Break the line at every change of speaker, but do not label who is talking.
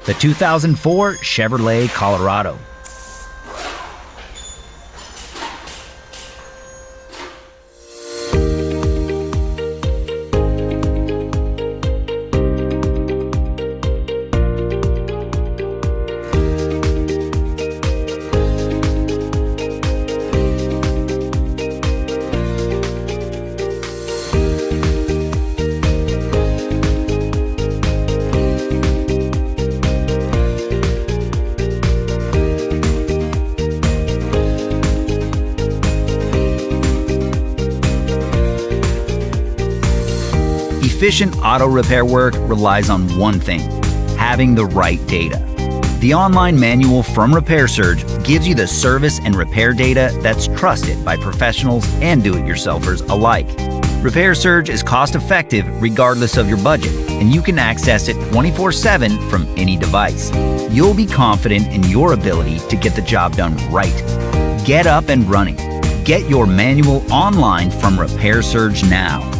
the 2004 Chevrolet Colorado. Efficient auto repair work relies on one thing: having the right data. The online manual from RepairSurge gives you the service and repair data that's trusted by professionals and do-it-yourselfers alike. RepairSurge is cost-effective regardless of your budget, and you can access it 24/7 from any device. You'll be confident in your ability to get the job done right. Get up and running. Get your manual online from RepairSurge now.